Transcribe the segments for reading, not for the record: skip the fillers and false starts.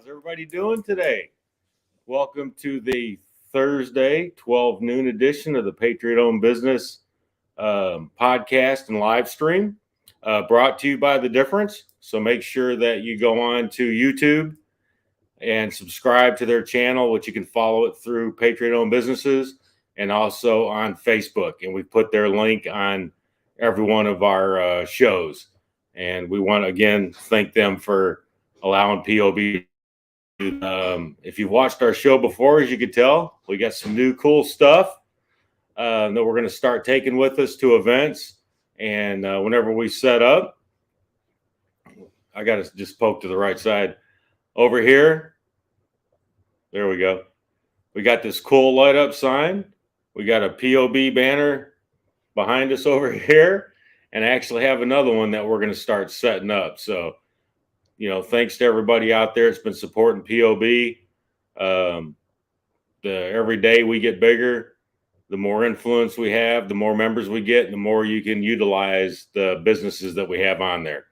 How's everybody doing today? Welcome to the Thursday 12 noon edition of the Patriot Owned Business podcast and live stream, brought to you by The Difference. So make sure that you go on to YouTube and subscribe to their channel, which you can follow it through Patriot Owned Businesses and also on Facebook. And we put their link on every one of our shows. And we want to, again, thank them for allowing POB. If you've watched our show before, as you can tell, we got some new cool stuff that we're going to start taking with us to events. And whenever we set up, I got to just poke to the right side over here. There we go. We got this cool light up sign. We got a POB banner behind us over here, and I actually have another one that we're going to start setting up. So, thanks to everybody out there that's been supporting POB. Every day we get bigger, the more influence we have, the more members we get, and the more you can utilize the businesses that we have on there.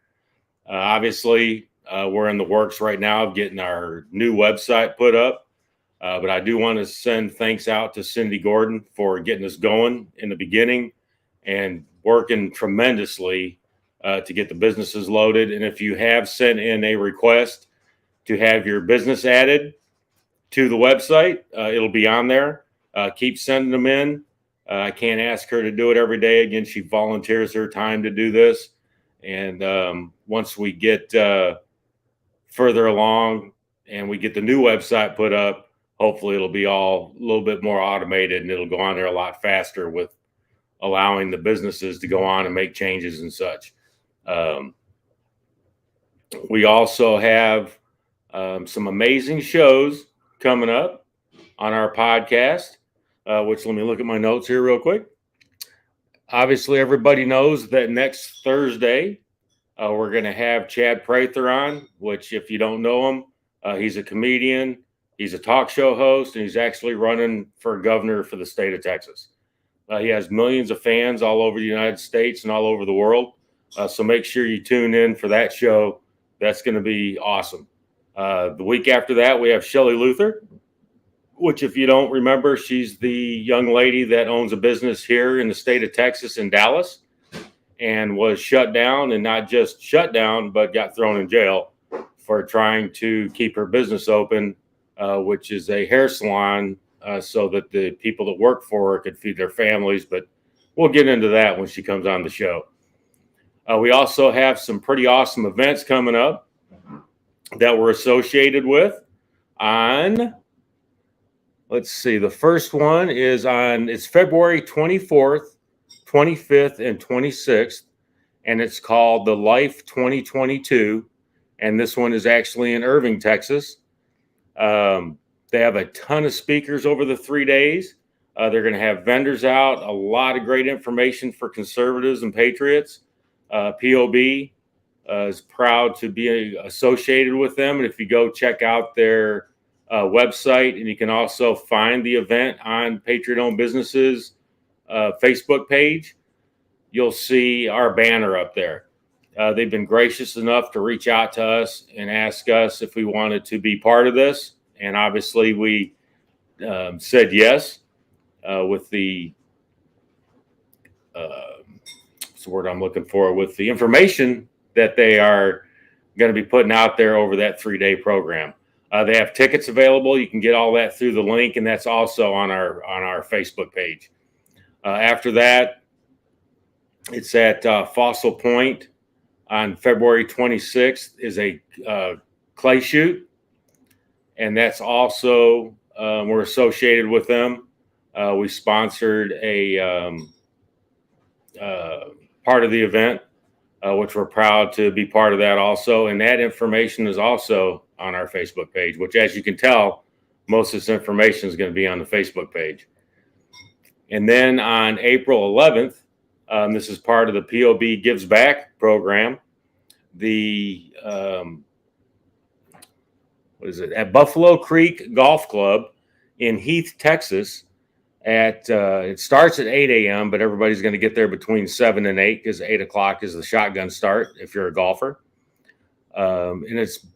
Obviously, we're in the works right now of getting our new website put up. But I do want to send thanks out to Cindy Gordon for getting us going in the beginning and working tremendously to get the businesses loaded. And if you have sent in a request to have your business added to the website, it'll be on there. Keep sending them in. I can't ask her to do it every day. Again, she volunteers her time to do this. And once we get further along and we get the new website put up, hopefully it'll be all a little bit more automated and it'll go on there a lot faster with allowing the businesses to go on and make changes and such. We also have some amazing shows coming up on our podcast, which let me look at my notes here real quick. Obviously, everybody knows that next Thursday, we're going to have Chad Prather on, which if you don't know him, he's a comedian, he's a talk show host, and he's actually running for governor for the state of Texas. He has millions of fans all over the United States and all over the world. So make sure you tune in for that show. That's going to be awesome. The week after that, we have Shelley Luther, which if you don't remember, she's the young lady that owns a business here in the state of Texas in Dallas and was shut down, and not just shut down, but got thrown in jail for trying to keep her business open, which is a hair salon, so that the people that work for her could feed their families. But we'll get into that when she comes on the show. We also have some pretty awesome events coming up that we're associated with on, let's see, the first one is it's February 24th, 25th, and 26th, and it's called the Life 2022, and this one is actually in Irving, Texas. They have a ton of speakers over the 3 days. They're going to have vendors out, a lot of great information for conservatives and patriots. POB is proud to be associated with them. And if you go check out their website, and you can also find the event on Patriot Owned Businesses Facebook page, you'll see our banner up there. They've been gracious enough to reach out to us and ask us if we wanted to be part of this. And obviously we said yes with the what's the word I'm looking for, with the information that they are going to be putting out there over that 3-day program. They have tickets available. You can get all that through the link, and that's also on our Facebook page. After that, it's at Fossil Point on February 26th is a clay shoot. And that's also, we're associated with them. We sponsored a part of the event, which we're proud to be part of that also. And that information is also on our Facebook page, which, as you can tell, most of this information is going to be on the Facebook page. And then on April 11th, this is part of the POB Gives Back program. The at Buffalo Creek Golf Club in Heath, Texas. It starts at 8 a.m., but everybody's going to get there between 7 and 8 because 8 o'clock is the shotgun start if you're a golfer. And it's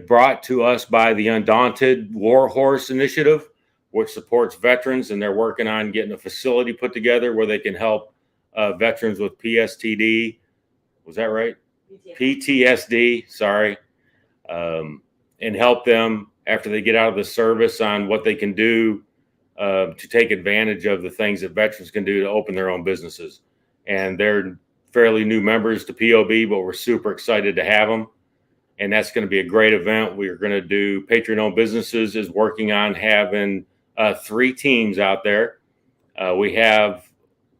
brought to us by the Undaunted War Horse Initiative, which supports veterans, and they're working on getting a facility put together where they can help veterans with PSTD. Was that right? PTSD, sorry. And help them after they get out of the service on what they can do to take advantage of the things that veterans can do to open their own businesses. And they're fairly new members to POB, but we're super excited to have them. And that's going to be a great event. We're going to do Patriot-owned businesses is working on having 3 teams out there. We have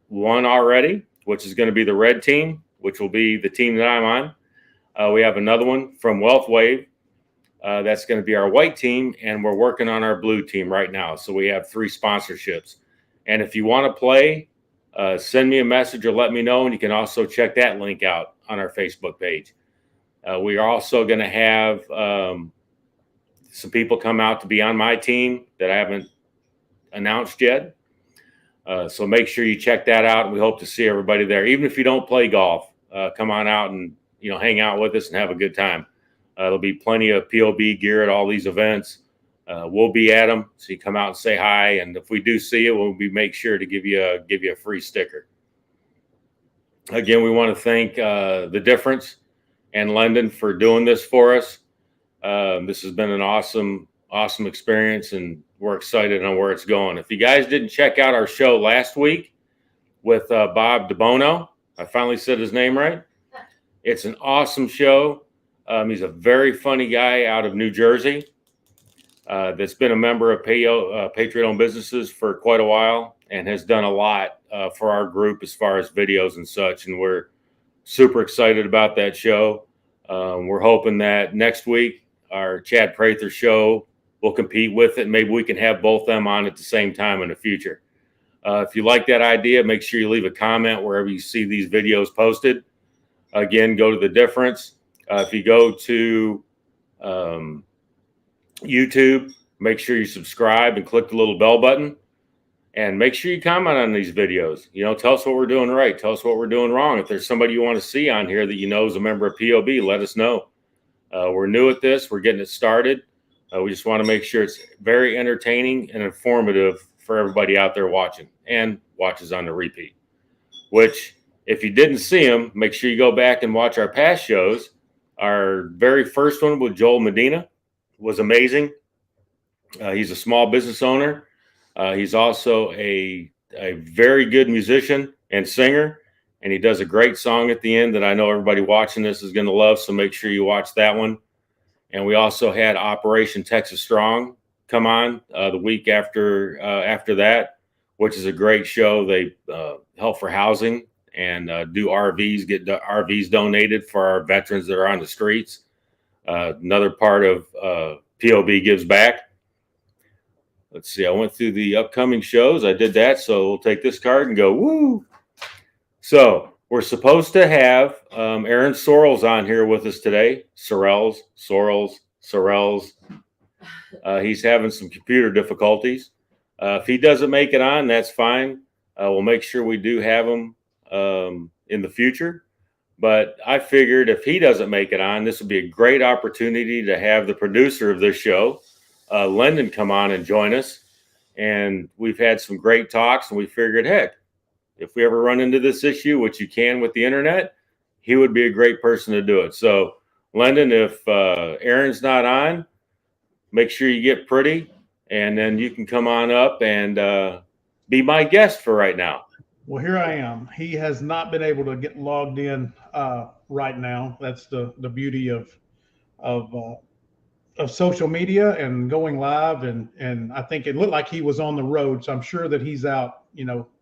one already, which is going to be the red team, which will be the team that I'm on. We have another one from Wealth Wave. That's going to be our white team, and we're working on our blue team right now. So we have 3 sponsorships. And if you want to play, send me a message or let me know, and you can also check that link out on our Facebook page. We are also going to have some people come out to be on my team that I haven't announced yet. So make sure you check that out. We hope to see everybody there. Even if you don't play golf, come on out and hang out with us and have a good time. There'll be plenty of POB gear at all these events. We'll be at them, so you come out and say hi. And if we do see you, we'll make sure to give you a free sticker. Again, we want to thank The Difference and Lendon for doing this for us. This has been an awesome experience, and we're excited on where it's going. If you guys didn't check out our show last week with Bob DeBono, I finally said his name right. It's an awesome show. He's a very funny guy out of New Jersey that's been a member of Patriot-owned businesses for quite a while and has done a lot for our group as far as videos and such. And we're super excited about that show. We're hoping that next week our Chad Prather show will compete with it. Maybe we can have both them on at the same time in the future. If you like that idea, make sure you leave a comment wherever you see these videos posted. Again, go to The Difference. If you go to YouTube, make sure you subscribe and click the little bell button. And make sure you comment on these videos. Tell us what we're doing right. Tell us what we're doing wrong. If there's somebody you want to see on here that is a member of POB, let us know. We're new at this. We're getting it started. We just want to make sure it's very entertaining and informative for everybody out there watching and watches on the repeat. Which, if you didn't see them, make sure you go back and watch our past shows. Our very first one with Joel Medina was amazing. He's a small business owner. He's also a very good musician and singer, and he does a great song at the end that I know everybody watching this is going to love, so make sure you watch that one. And we also had Operation Texas Strong come on the week after that, which is a great show. They help for housing and do RVs, get the RVs donated for our veterans that are on the streets. Another part of POB Gives Back. Let's see, I went through the upcoming shows. I did that, so we'll take this card and go, woo! So we're supposed to have Aaron Sorrells on here with us today. Sorrells. He's having some computer difficulties. If he doesn't make it on, that's fine. We'll make sure we do have him in the future. But I figured if he doesn't make it on, this would be a great opportunity to have the producer of this show, Lendon, come on and join us. And we've had some great talks, and we figured, heck, if we ever run into this issue, which you can with the internet, he would be a great person to do it. So, Lendon, if Aaron's not on, make sure you get pretty, and then you can come on up and be my guest for right now. Well, here I am. He has not been able to get logged in right now. That's the beauty of social media and going live. And I think it looked like he was on the road. So I'm sure that he's out,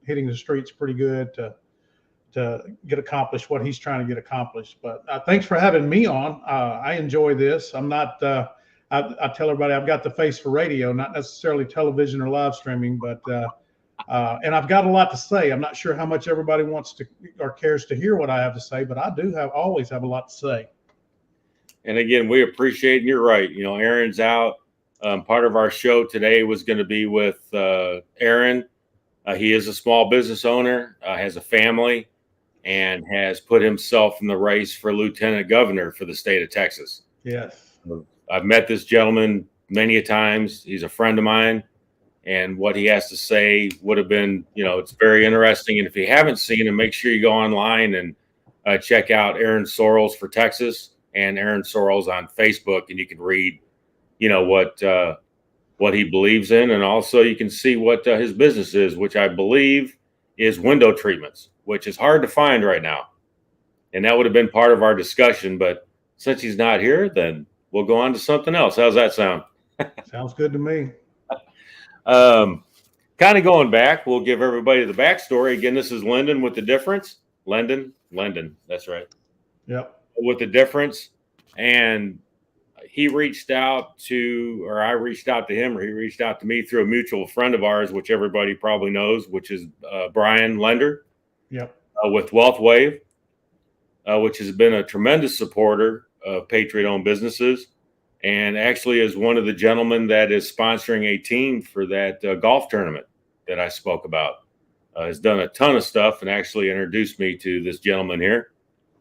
hitting the streets pretty good to get accomplished what he's trying to get accomplished. But thanks for having me on. I enjoy this. I'm not, I tell everybody I've got the face for radio, not necessarily television or live streaming, but and I've got a lot to say. I'm not sure how much everybody wants to or cares to hear what I have to say, but I do always have a lot to say. And again, we appreciate, and you're right. Aaron's out. Part of our show today was going to be with Aaron. He is a small business owner, has a family, and has put himself in the race for lieutenant governor for the state of Texas. Yes. I've met this gentleman many a times. He's a friend of mine, and what he has to say would have been, it's very interesting. And if you haven't seen him, make sure you go online and check out Aaron Sorrells for Texas and Aaron Sorrells on Facebook, and you can read, what he believes in, and also you can see what his business is, which I believe is window treatments, which is hard to find right now. And that would have been part of our discussion, but since he's not here, then we'll go on to something else. How's that sound? Sounds good to me. Kind of going back, we'll give everybody the backstory. Again, this is Lendon with the difference. Lendon, that's right. Yep. With the difference. And he reached out to, or I reached out to him, or he reached out to me through a mutual friend of ours, which everybody probably knows, which is Brian Lender. Yep. With Wealth Wave, which has been a tremendous supporter of Patriot-owned businesses, and actually is one of the gentlemen that is sponsoring a team for that golf tournament that I spoke about. Has done a ton of stuff and actually introduced me to this gentleman here.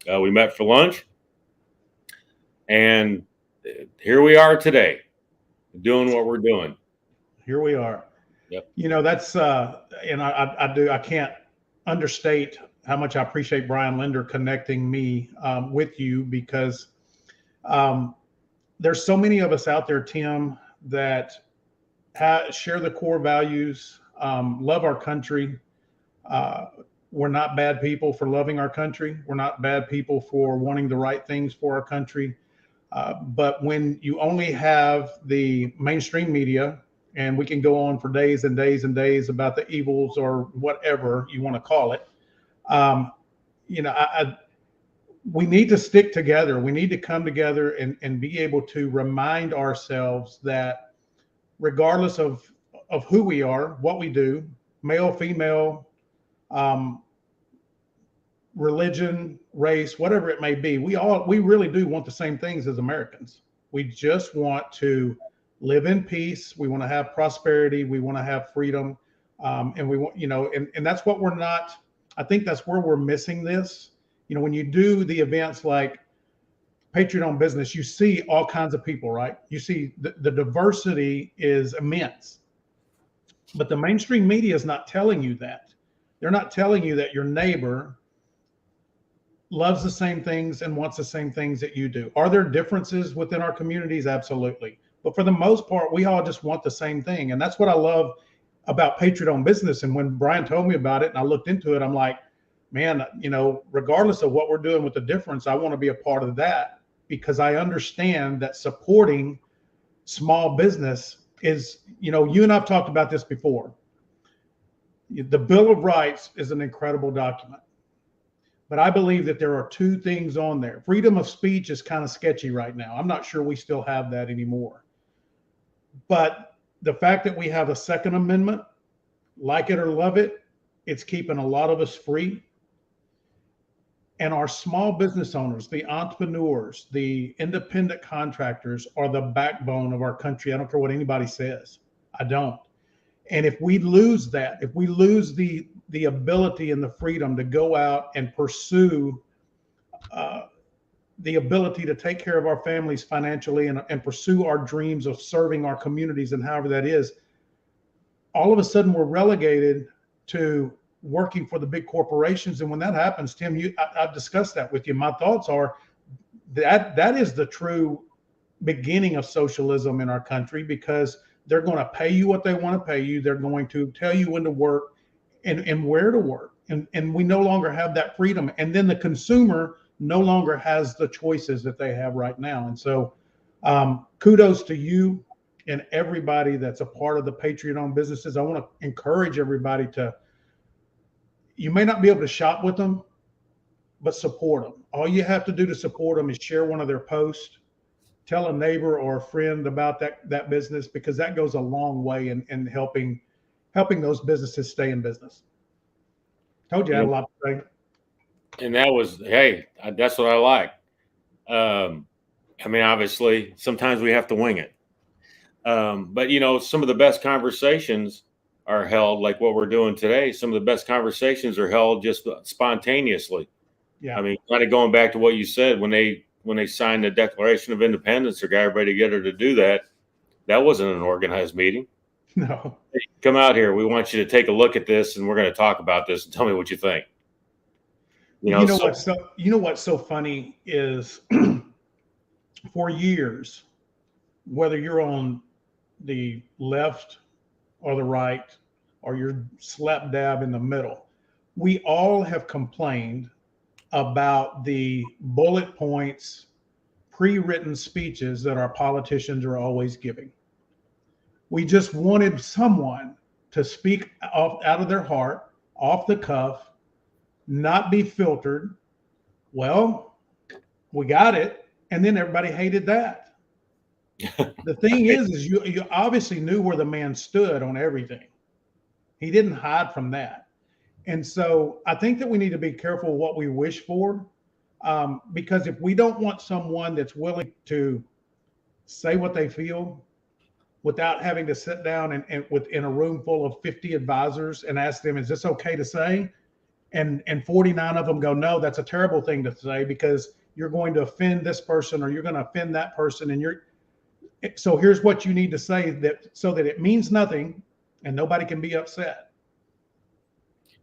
We met for lunch, and here we are today doing what we're doing. Here we are. Yep. That's and I can't understate how much I appreciate Brian Lender connecting me with you, because there's so many of us out there, Tim, that share the core values, love our country. We're not bad people for loving our country. We're not bad people for wanting the right things for our country. But when you only have the mainstream media, and we can go on for days and days and days about the evils or whatever you want to call it, we need to stick together. We need to come together and be able to remind ourselves that regardless of who we are, what we do, male, female, religion, race, whatever it may be, we really do want the same things as Americans. We just want to live in peace. We want to have prosperity. We want to have freedom. And we want, and that's what we're not. I think that's where we're missing this. When you do the events like Patriot on Business, you see all kinds of people, right? You see the diversity is immense, but the mainstream media is not telling you that. They're not telling you that your neighbor loves the same things and wants the same things that you do. Are there differences within our communities? Absolutely. But for the most part, we all just want the same thing. And that's what I love about Patriot on Business. And when Brian told me about it and I looked into it, I'm like, man, regardless of what we're doing with the difference, I want to be a part of that, because I understand that supporting small business is, you and I've talked about this before. The Bill of Rights is an incredible document, but I believe that there are two things on there. Freedom of speech is kind of sketchy right now. I'm not sure we still have that anymore. But the fact that we have a Second Amendment, like it or love it, it's keeping a lot of us free. And our small business owners, the entrepreneurs, the independent contractors are the backbone of our country. I don't care what anybody says. I don't. And if we lose that, if we lose the ability and the freedom to go out and pursue the ability to take care of our families financially and pursue our dreams of serving our communities and however that is, all of a sudden we're relegated to working for the big corporations. And when that happens, Tim, I've discussed that with you. My thoughts are that is the true beginning of socialism in our country, because they're going to pay you what they want to pay you. They're going to tell you when to work and where to work. And we no longer have that freedom. And then the consumer no longer has the choices that they have right now. And so kudos to you and everybody that's a part of the Patriot-owned businesses. I want to encourage everybody you may not be able to shop with them, but support them. All you have to do to support them is share one of their posts, tell a neighbor or a friend about that business, because that goes a long way in helping those businesses stay in business. Told you I had a lot to say. And that was, hey, that's what I like. Obviously, sometimes we have to wing it. But, some of the best conversations are held like what we're doing today. Some of the best conversations are held just spontaneously. Yeah. Kind of going back to what you said, when they when they signed the Declaration of Independence or got everybody together to do that, that wasn't an organized meeting. No. Hey, come out here. We want you to take a look at this, and we're going to talk about this and tell me what you think. You know what's so funny is for years, whether you're on the left or the right, or you're slap dab in the middle, we all have complained about the bullet points, pre-written speeches that our politicians are always giving. We just wanted someone to speak out of their heart, off the cuff, not be filtered. Well, we got it, and then everybody hated that. The thing is you obviously knew where the man stood on everything. He didn't hide from that. And so I think that we need to be careful what we wish for, because if we don't want someone that's willing to say what they feel without having to sit down and within a room full of 50 advisors and ask them, is this okay to say? And 49 of them go, no, that's a terrible thing to say because you're going to offend this person or you're going to offend that person. And so here's what you need to say so that it means nothing and nobody can be upset.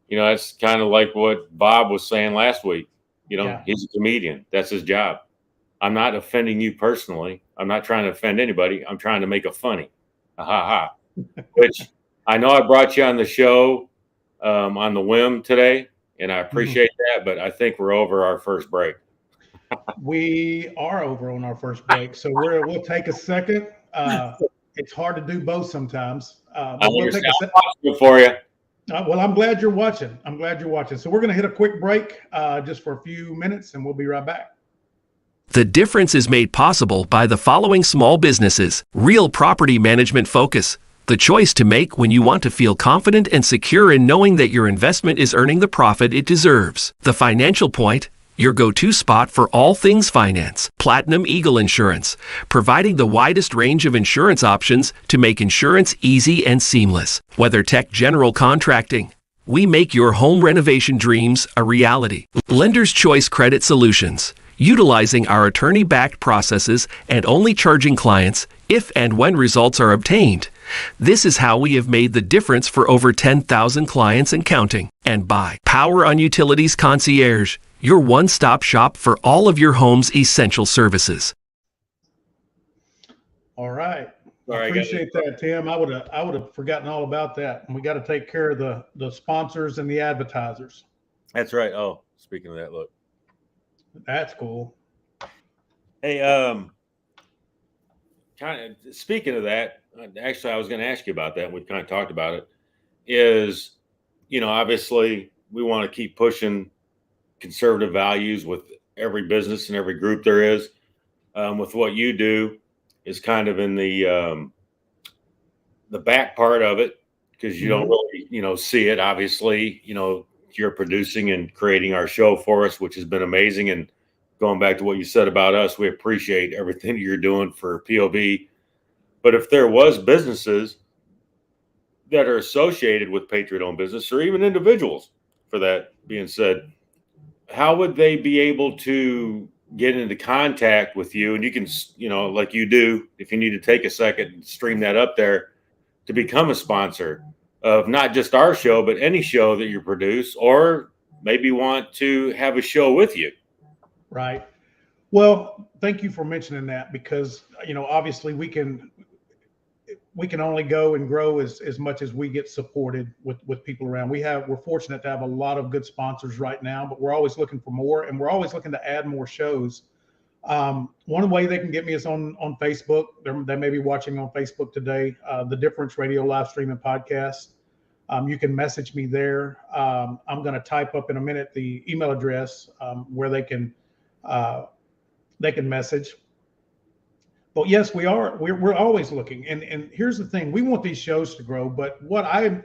That's kind of like what Bob was saying last week. Yeah. He's a comedian. That's his job. I'm not offending you personally. I'm not trying to offend anybody. I'm trying to make it funny. Ha ha. Which I know I brought you on the show on the whim today, and I appreciate that, but I think we're over our first break. We are over on our first break, so we'll take a second. It's hard to do both sometimes. But we'll take a second for you. Well, I'm glad you're watching. So we're going to hit a quick break just for a few minutes, and we'll be right back. The difference is made possible by the following small businesses: Real Property Management Focus, the choice to make when you want to feel confident and secure in knowing that your investment is earning the profit it deserves. The Financial Point, your go-to spot for all things finance. Platinum Eagle Insurance, providing the widest range of insurance options to make insurance easy and seamless. WeatherTech General Contracting, we make your home renovation dreams a reality. Lender's Choice Credit Solutions, utilizing our attorney-backed processes and only charging clients if and when results are obtained. This is how we have made the difference for over 10,000 clients and counting. And by Power on Utilities Concierge, your one-stop shop for all of your home's essential services. All right. I appreciate that, Tim. I would have forgotten all about that. And we got to take care of the sponsors and the advertisers. That's right. Oh, speaking of that, look. That's cool. Hey, kind of speaking of that, actually, I was going to ask you about that. We kind of talked about it. Is, obviously we want to keep pushing conservative values with every business and every group there is. With what you do is kind of in the back part of it because you don't really, see it. Obviously, you're producing and creating our show for us, which has been amazing. And going back to what you said about us, we appreciate everything you're doing for POV. But if there was businesses that are associated with Patriot-owned business or even individuals, for that being said, how would they be able to get into contact with you? And you can, like you do, if you need to take a second and stream that up there to become a sponsor of not just our show, but any show that you produce, or maybe want to have a show with you. Right. Well, thank you for mentioning that because, obviously we can only go and grow as much as we get supported with people around. We're fortunate to have a lot of good sponsors right now, but we're always looking for more, and we're always looking to add more shows. One way they can get me is on Facebook. They may be watching on Facebook today, the Difference Radio live stream and podcast. You can message me there. I'm going to type up in a minute the email address where they can message. But yes, we're always looking. And here's the thing: we want these shows to grow. But what I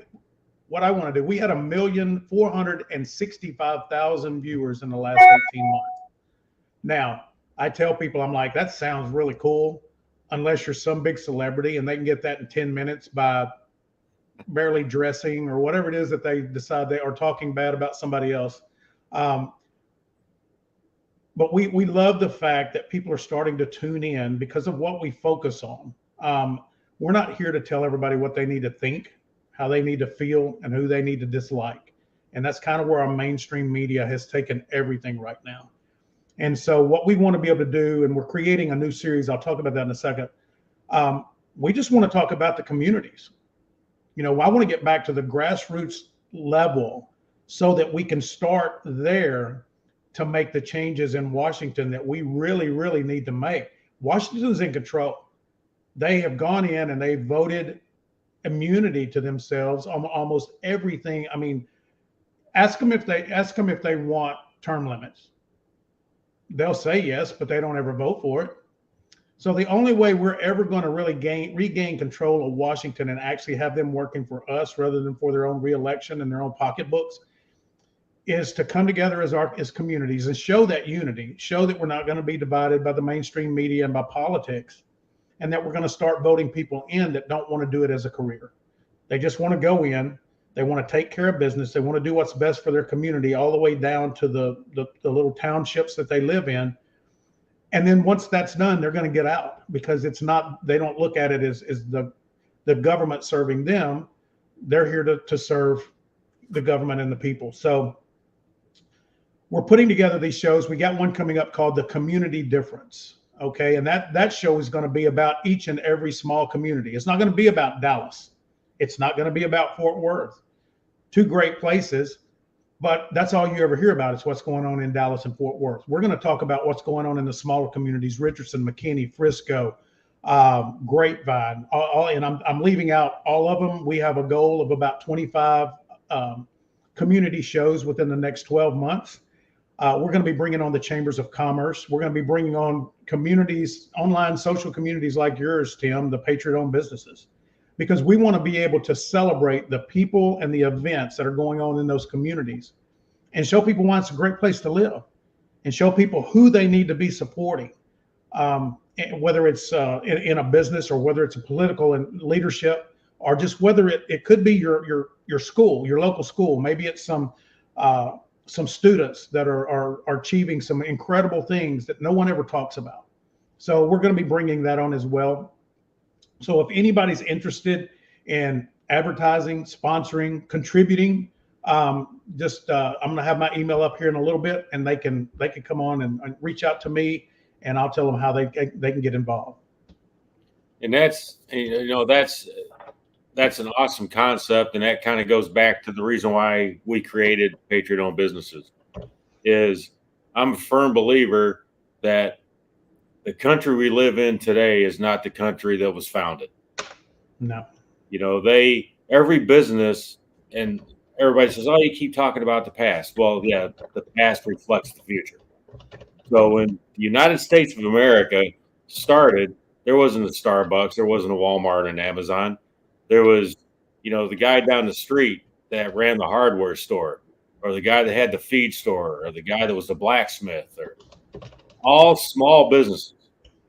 want to do, we had 1,465,000 viewers in the last 18 months. Now, I tell people, I'm like, that sounds really cool, unless you're some big celebrity and they can get that in 10 minutes by barely dressing or whatever it is that they decide they are talking bad about somebody else. but we love the fact that people are starting to tune in because of what we focus on. We're not here to tell everybody what they need to think, how they need to feel, and who they need to dislike. And that's kind of where our mainstream media has taken everything right now. And so what we want to be able to do, and we're creating a new series, I'll talk about that in a second. We just want to talk about the communities. I want to get back to the grassroots level so that we can start there to make the changes in Washington that we really, really need to make. Washington's in control. They have gone in and they voted immunity to themselves on almost everything. I mean, ask them if they want term limits. They'll say yes, but they don't ever vote for it. So the only way we're ever going to really regain control of Washington and actually have them working for us rather than for their own reelection and their own pocketbooks is to come together as communities and show that unity, show that we're not going to be divided by the mainstream media and by politics, and that we're going to start voting people in that don't want to do it as a career. They just want to go in. They want to take care of business. They want to do what's best for their community all the way down to the little townships that they live in. And then once that's done, they're going to get out because they don't look at it as the government serving them. They're here to serve the government and the people. So we're putting together these shows. We got one coming up called The Community Difference. Okay. And that show is going to be about each and every small community. It's not going to be about Dallas. It's not going to be about Fort Worth. Two great places, but that's all you ever hear about is what's going on in Dallas and Fort Worth. We're going to talk about what's going on in the smaller communities, Richardson, McKinney, Frisco, Grapevine, and I'm leaving out all of them. We have a goal of about 25 community shows within the next 12 months. We're going to be bringing on the chambers of commerce. We're going to be bringing on communities, online social communities like yours, Tim, the Patriot-owned businesses, because we want to be able to celebrate the people and the events that are going on in those communities and show people why it's a great place to live and show people who they need to be supporting, whether it's in a business or whether it's a political and leadership, or just whether it could be your school, your local school. Maybe it's some students that are achieving some incredible things that no one ever talks about. So we're going to be bringing that on as well. So if anybody's interested in advertising, sponsoring, contributing, I'm going to have my email up here in a little bit, and they can come on and reach out to me, and I'll tell them how they can get involved. And that's an awesome concept, and that kind of goes back to the reason why we created Patriot-owned businesses. Is I'm a firm believer that the country we live in today is not the country that was founded. No. Every business, and everybody says, oh, you keep talking about the past. Well, yeah, the past reflects the future. So when the United States of America started, there wasn't a Starbucks, there wasn't a Walmart and Amazon. There was, the guy down the street that ran the hardware store, or the guy that had the feed store, or the guy that was the blacksmith, or all small businesses.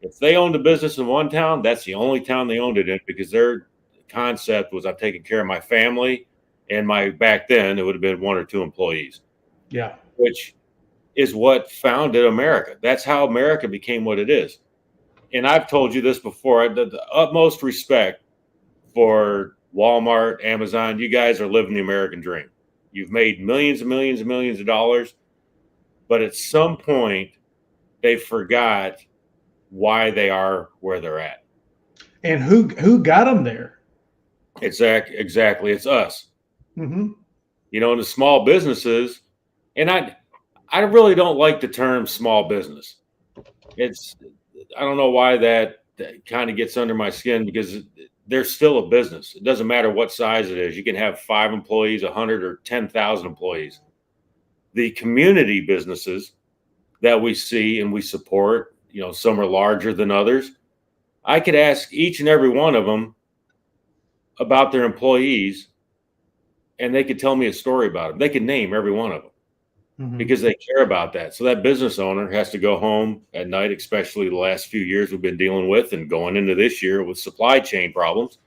If they owned a business in one town, that's the only town they owned it in, because their concept was I'm taking care of my family and back then it would have been 1 or 2 employees. Yeah. Which is what founded America. That's how America became what it is. And I've told you this before, the utmost respect for Walmart, Amazon. You guys are living the American dream. You've made millions and millions and millions of dollars, but at some point they forgot why they are where they're at. And who got them there? Exactly. It's us. Mm-hmm. In the small businesses, and I really don't like the term small business. I don't know why that kind of gets under my skin, because they're still a business. It doesn't matter what size it is. You can have 5 employees, 100, or 10,000 employees. The community businesses that we see and we support, some are larger than others. I could ask each and every one of them about their employees, and they could tell me a story about them. They could name every one of them. Mm-hmm. Because they care about that. So that business owner has to go home at night, especially the last few years we've been dealing with and going into this year with supply chain problems,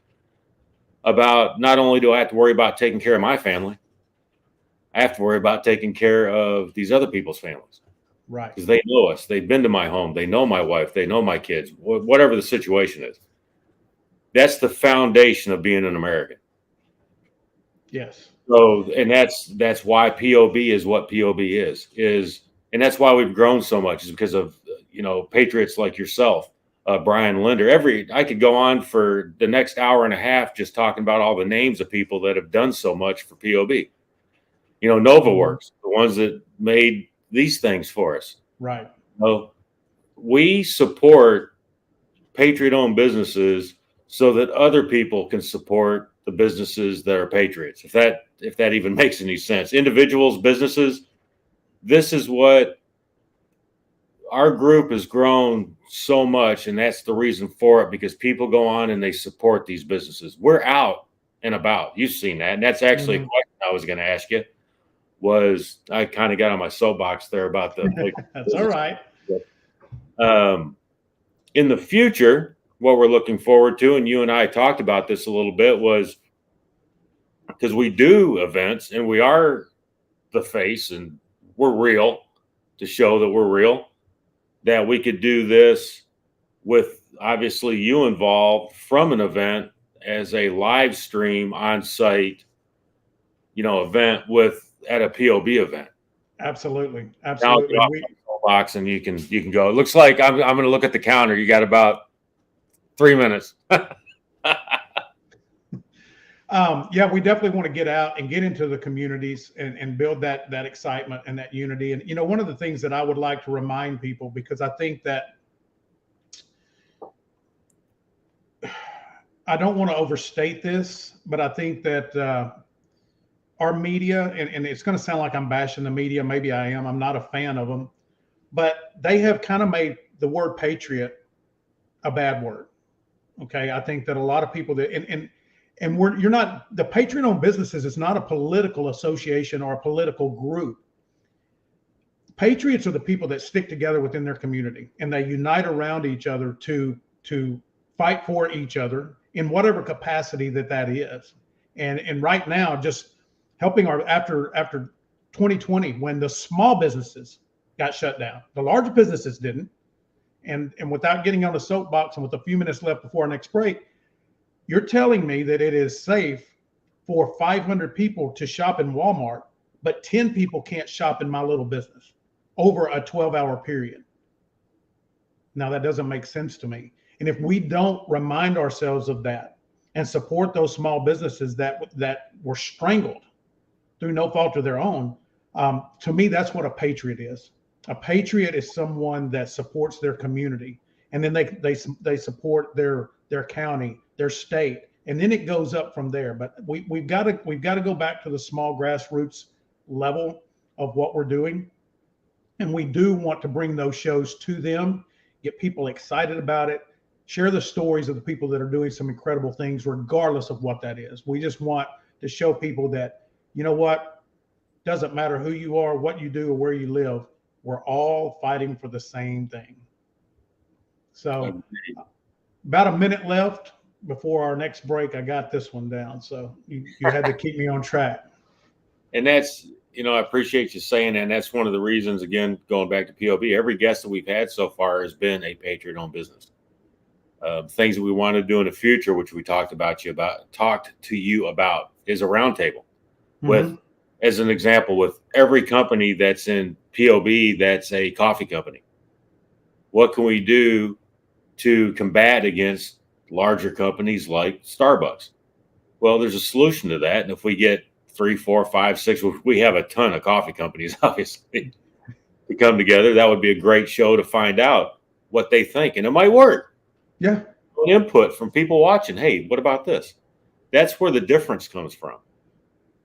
about not only do I have to worry about taking care of my family, I have to worry about taking care of these other people's families. Right. because they know us. They've been to my home. They know my wife. They know my kids, whatever the situation is. That's the foundation of being an American. Yes. So, and that's why POB is what POB is, and that's why we've grown so much, is because of, patriots like yourself, Brian Lender. I could go on for the next hour and a half just talking about all the names of people that have done so much for POB. NovaWorks, the ones that made these things for us. Right. We support Patriot-owned businesses so that other people can support the businesses that are patriots. If that even makes any sense. Individuals, businesses, this is what our group has grown so much, and that's the reason for it, because people go on and they support these businesses. We're out and about. You've seen that. And that's actually a question I was going to ask you. I kind of got on my soapbox there about the That's all right. In the future, what we're looking forward to, and you and I talked about this a little bit, was because we do events and we are the face and we're real, to show that we're real, that we could do this with obviously you involved from an event as a live stream on site, event at a POB event. Absolutely. Now I'll get off my box and you can go. It looks like I'm going to look at the counter. You got about 3 minutes. Yeah, we definitely want to get out and get into the communities and build that excitement and that unity. And, one of the things that I would like to remind people, because I think that I don't want to overstate this, but I think that our media, and it's going to sound like I'm bashing the media. Maybe I am. I'm not a fan of them, but they have kind of made the word patriot a bad word. Okay. I think that a lot of people that, you're not, the Patriot-owned businesses is not a political association or a political group. Patriots are the people that stick together within their community and they unite around each other to fight for each other in whatever capacity that is. And right now, just helping after 2020, when the small businesses got shut down, the large businesses didn't. And without getting on a soapbox and with a few minutes left before our next break, you're telling me that it is safe for 500 people to shop in Walmart, but 10 people can't shop in my little business over a 12-hour period. Now, that doesn't make sense to me. And if we don't remind ourselves of that and support those small businesses that were strangled through no fault of their own, to me, that's what a patriot is. A patriot is someone that supports their community, and then they support their county, their state, and then it goes up from there. But we've got to go back to the small grassroots level of what we're doing, and we do want to bring those shows to them, get people excited about it, share the stories of the people that are doing some incredible things, regardless of what that is. We just want to show people that, doesn't matter who you are, what you do, or where you live, we're all fighting for the same thing. So about a minute left before our next break. I got this one down. So you had to keep me on track. And that's, I appreciate you saying that. And that's one of the reasons, again, going back to POB, every guest that we've had so far has been a Patriot-owned business. Things that we want to do in the future, which we talked to you about, is a roundtable with, as an example, with every company that's in POB that's a coffee company. What can we do to combat against larger companies like Starbucks? Well, there's a solution to that. And if we get 3, 4, 5, 6, we have a ton of coffee companies, obviously, to come together, that would be a great show to find out what they think. And it might work. Yeah. Input from people watching. Hey, what about this? That's where the difference comes from.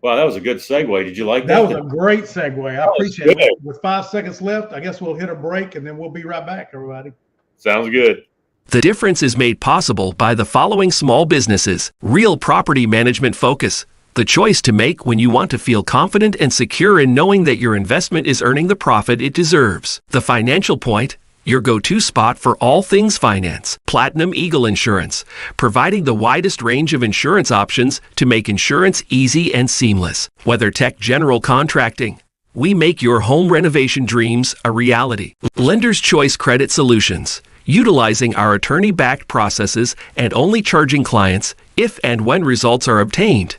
Wow, that was a good segue. Did you like that? That was a great segue. I appreciate it. With 5 seconds left, I guess we'll hit a break and then we'll be right back, everybody. Sounds good. The difference is made possible by the following small businesses: Real Property Management Focus, the choice to make when you want to feel confident and secure in knowing that your investment is earning the profit it deserves. The Financial Point, your go-to spot for all things finance. Platinum Eagle Insurance, providing the widest range of insurance options to make insurance easy and seamless. WeatherTech General Contracting, We make your home renovation dreams a reality. Lender's Choice Credit Solutions, utilizing our attorney-backed processes and only charging clients if and when results are obtained.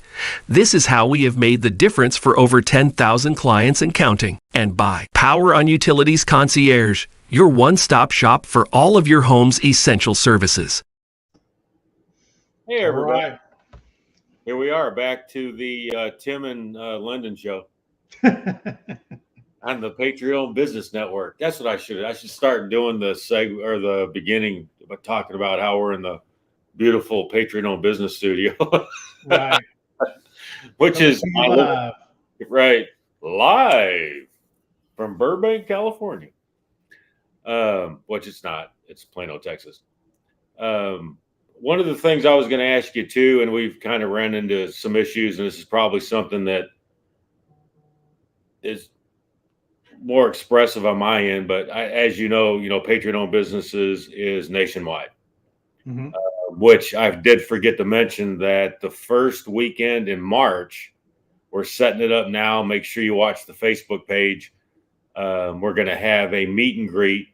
This is how we have made the difference for over 10,000 clients and counting. And by Power on Utilities Concierge, your one-stop shop for all of your home's essential services. Hey, All everybody. right. Here we are back to the Tim and Lendon show on the Patriot Business Network. That's what I should start doing the beginning, but talking about how we're in the beautiful Patriot Business Studio. Right. Which Coming is to you live. right live from Burbank, California. Which it's not. It's Plano, Texas. One of the things I was going to ask you too, and we've kind of ran into some issues, and this is probably something that is more expressive on my end, but as you know, Patriot-owned businesses is nationwide. Mm-hmm. Which I did forget to mention that the first weekend in March, we're setting it up now. Make sure you watch the Facebook page. We're going to have a meet and greet,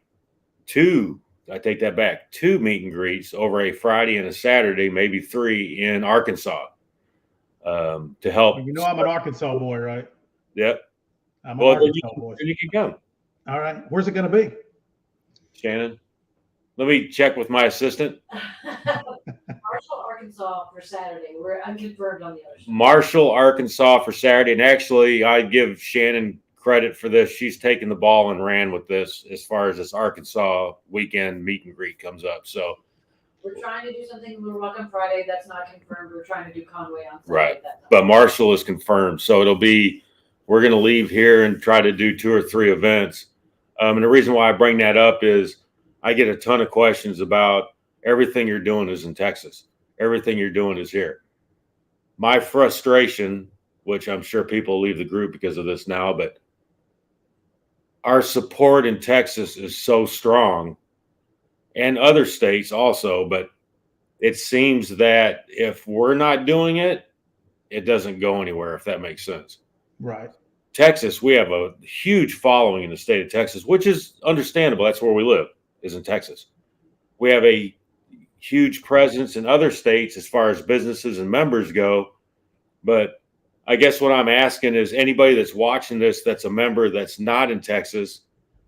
two meet and greets over a Friday and a Saturday, maybe 3 in Arkansas, to help. Well, I'm an Arkansas boy, right? Yep. I'm an Arkansas boy. Then you can come. All right. Where's it going to be? Shannon, let me check with my assistant. Marshall, Arkansas for Saturday. We're unconfirmed on the other side. Marshall, Arkansas for Saturday. And actually, I give Shannon credit for this. She's taken the ball and ran with this as far as this Arkansas weekend meet and greet comes up. So we're trying to do something in Little Rock on Friday. That's not confirmed. We're trying to do Conway on Saturday. Right. But Marshall is confirmed. So we're going to leave here and try to do 2 or 3 events. And the reason why I bring that up is I get a ton of questions about everything you're doing is in Texas. Everything you're doing is here. My frustration, which I'm sure people leave the group because of this now, but our support in Texas is so strong, and other states also, but it seems that if we're not doing it, it doesn't go anywhere, if that makes sense. Right. Texas, we have a huge following in the state of Texas, which is understandable. That's where we live, is in Texas. We have a huge presence in other states as far as businesses and members go. But I guess what I'm asking is anybody that's watching this that's a member that's not in Texas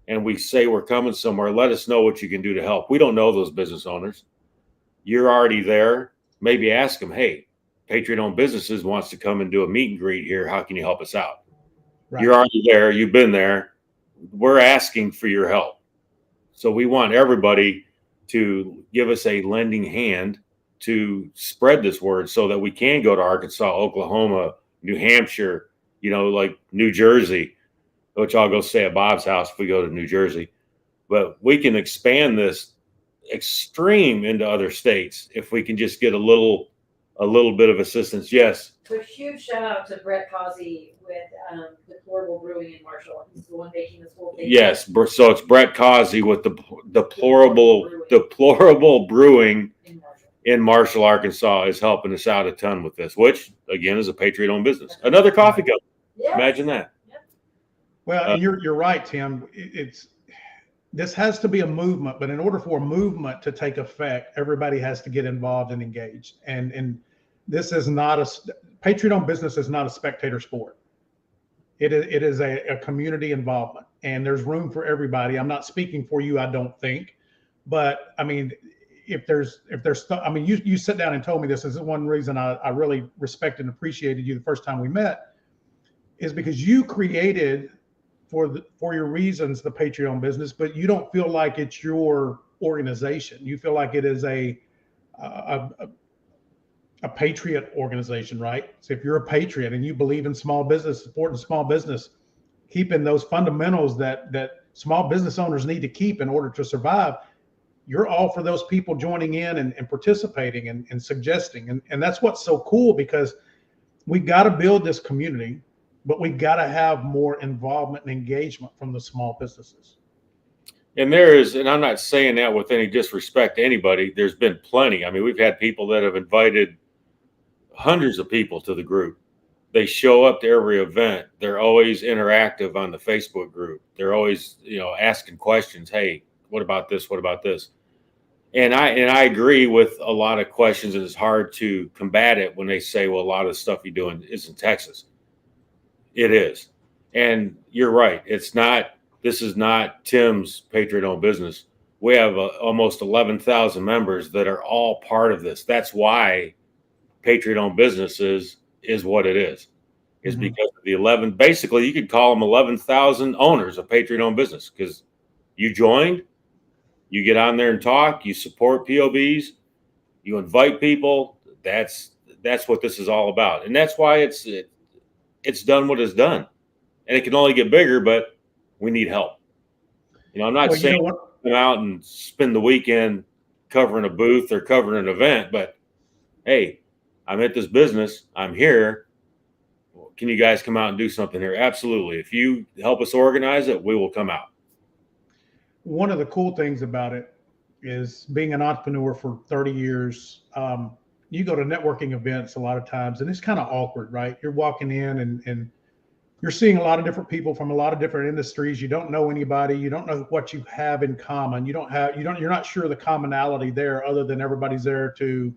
and we say we're coming somewhere, let us know what you can do to help. We don't know those business owners. You're already there. Maybe ask them, hey, Patriot-owned businesses wants to come and do a meet and greet here. How can you help us out? Right. You're already there. You've been there. We're asking for your help. So we want everybody to give us a lending hand to spread this word so that we can go to Arkansas, Oklahoma, New Hampshire, like New Jersey, which I'll go stay at Bob's house if we go to New Jersey. But we can expand this extreme into other states if we can just get a little bit of assistance. Yes. So a huge shout out to Brett Causey with Deplorable Brewing in Marshall. He's the one making this whole thing. Yes. So it's Brett Causey with the Deplorable Brewing in Marshall, Arkansas is helping us out a ton with this, which again is a Patriot-owned business. Another coffee company. Yes. Imagine that. Yep. Well, you're right, Tim. This has to be a movement, but in order for a movement to take effect, everybody has to get involved and engaged. And this is not Patriot-owned business is not a spectator sport. It is a community involvement, and there's room for everybody. I'm not speaking for you, I don't think, but I mean, if there's, you sat down and told me this. This is one reason I really respected and appreciated you the first time we met, is because you created for your reasons the Patriot-owned business, but you don't feel like it's your organization. You feel like it is a patriot organization, right? So if you're a patriot and you believe in small business, supporting small business, keeping those fundamentals that small business owners need to keep in order to survive, you're all for those people joining in and participating and suggesting. And that's what's so cool, because we got to build this community, but we got to have more involvement and engagement from the small businesses. And and I'm not saying that with any disrespect to anybody, there's been plenty. I mean, we've had people that have invited hundreds of people to the group. they show up to every event. They're always interactive on the Facebook group. They're always, asking questions. Hey, what about this? What about this? And I agree with a lot of questions, and it's hard to combat it when they say, well, a lot of the stuff you're doing is in Texas. It is. And you're right. This is not Tim's Patriot owned business. We have almost 11,000 members that are all part of this. That's why Patriot owned business is what it is because of the 11, basically you could call them 11,000 owners of Patriot owned business, because you joined, you get on there and talk, you support POBs, you invite people. That's what this is all about. And that's why it's done what it's done. And it can only get bigger, but we need help. I'm not saying come out and spend the weekend covering a booth or covering an event, but hey, I'm at this business, I'm here. Can you guys come out and do something here? Absolutely. If you help us organize it, we will come out. One of the cool things about it is being an entrepreneur for 30 years. You go to networking events a lot of times, and it's kind of awkward, right? You're walking in and you're seeing a lot of different people from a lot of different industries. You don't know anybody. You don't know what you have in common. You're not sure the commonality there, other than everybody's there to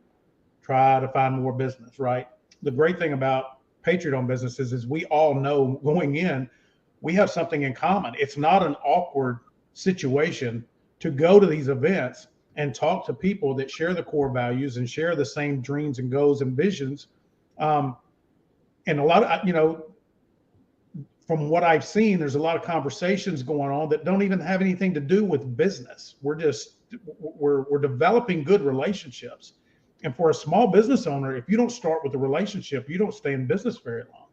try to find more business, right? The great thing about Patriot owned businesses is we all know going in, we have something in common. It's not an awkward situation to go to these events and talk to people that share the core values and share the same dreams and goals and visions. And a lot of, from what I've seen, there's a lot of conversations going on that don't even have anything to do with business. We're developing good relationships. And for a small business owner, if you don't start with a relationship, you don't stay in business very long.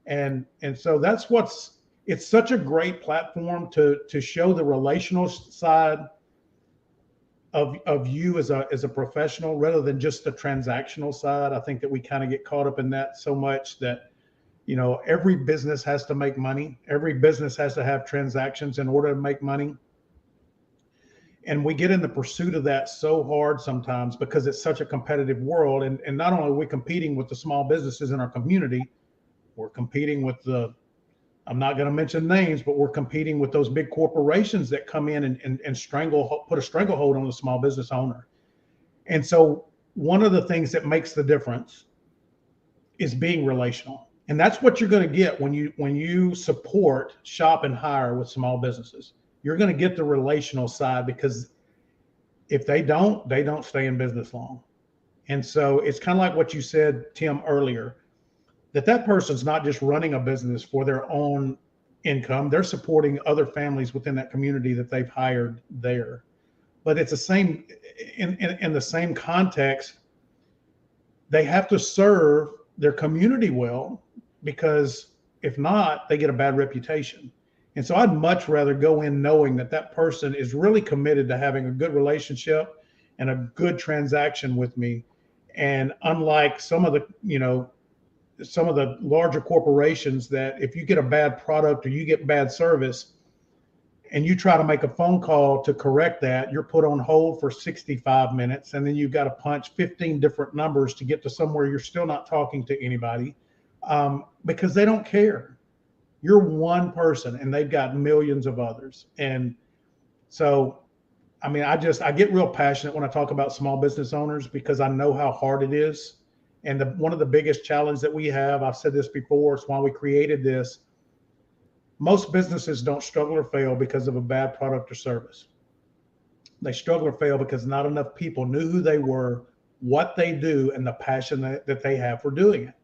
And so it's such a great platform to show the relational side of you as a professional, rather than just the transactional side. I think that we kind of get caught up in that so much that, every business has to make money. Every business has to have transactions in order to make money. And we get in the pursuit of that so hard sometimes because it's such a competitive world. And not only are we competing with the small businesses in our community, we're competing with I'm not going to mention names, but we're competing with those big corporations that come in and put a stranglehold on the small business owner. And so one of the things that makes the difference is being relational. And that's what you're going to get when you support Shop and Hire with small businesses. You're going to get the relational side, because if they don't stay in business long. And so it's kind of like what you said, Tim, earlier, that person's not just running a business for their own income. They're supporting other families within that community that they've hired there. But it's the same in the same context. They have to serve their community well, because if not, they get a bad reputation. And so I'd much rather go in knowing that person is really committed to having a good relationship and a good transaction with me. And unlike some of the larger corporations, that if you get a bad product or you get bad service and you try to make a phone call to correct that, you're put on hold for 65 minutes. And then you've got to punch 15 different numbers to get to somewhere you're still not talking to anybody, because they don't care. You're one person and they've got millions of others. And so, I mean, I get real passionate when I talk about small business owners, because I know how hard it is. And one of the biggest challenges that we have, I've said this before, it's why we created this. Most businesses don't struggle or fail because of a bad product or service. They struggle or fail because not enough people knew who they were, what they do, and the passion that they have for doing it.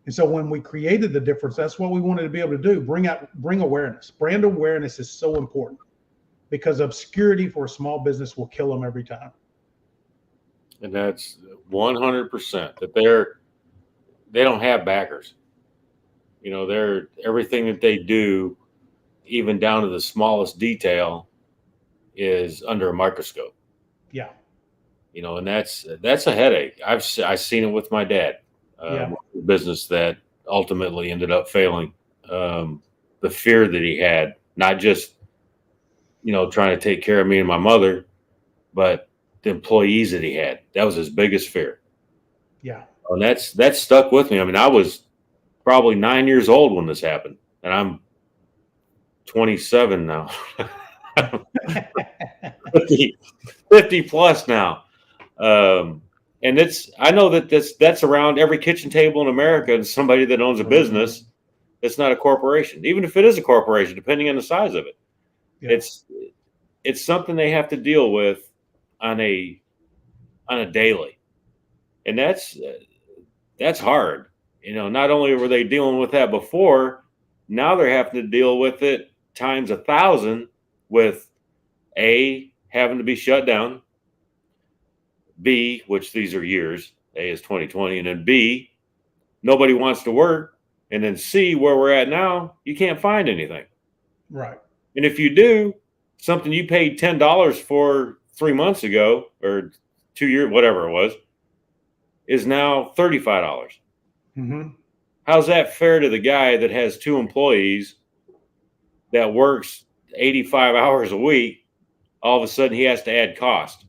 And so when we created the difference, that's what we wanted to be able to do, bring awareness. Brand awareness is so important, because obscurity for a small business will kill them every time. And that's 100% that they don't have backers. They're everything that they do, even down to the smallest detail, is under a microscope. Yeah. And that's a headache. I've seen it with my dad. Business that ultimately ended up failing. The fear that he had, not just trying to take care of me and my mother, but the employees that he had. That was his biggest fear. Yeah. And that's stuck with me. I mean, I was probably 9 years old when this happened, and I'm 27 now. 50 plus now. And I know that that's around every kitchen table in America, and somebody that owns a business that's not a corporation, even if it is a corporation, depending on the size of it. Yeah. It's something they have to deal with on a daily, and that's hard. Not only were they dealing with that before, now they're having to deal with it times 1,000 with A, having to be shut down, B, which these are years, A is 2020, and then B, nobody wants to work, and then C, where we're at now, you can't find anything. Right. And if you do, something you paid $10 for 3 months ago or 2 years, whatever it was, is now $35. Mm-hmm. How's that fair to the guy that has 2 employees that works 85 hours a week? All of a sudden he has to add cost.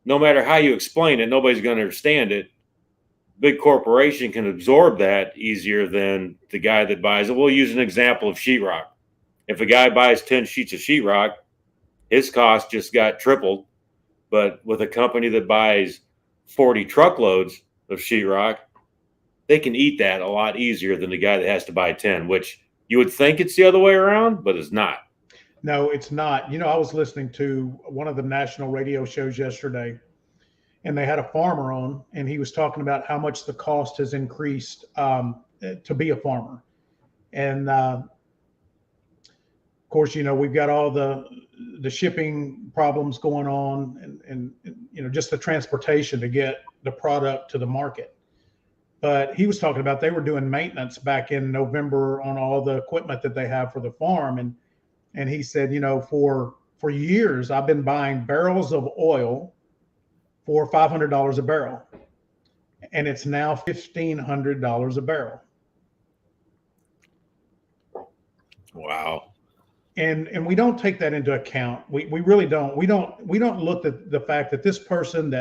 No matter how you explain it, nobody's going to understand it. Big corporation can absorb that easier than the guy that buys it. We'll use an example of sheetrock. If a guy buys 10 sheets of sheetrock, his cost just got tripled. But with a company that buys 40 truckloads of sheetrock, they can eat that a lot easier than the guy that has to buy 10, which you would think it's the other way around, but it's not. No, it's not. I was listening to one of the national radio shows yesterday, and they had a farmer on, and he was talking about how much the cost has increased to be a farmer. And of course, we've got all the shipping problems going on, and just the transportation to get the product to the market. But he was talking about they were doing maintenance back in November on all the equipment that they have for the farm, and he said, for years I've been buying barrels of oil for $500 a barrel, and it's now $1,500 a barrel. Wow. And we don't take that into account. We really don't. We don't look at the fact that this person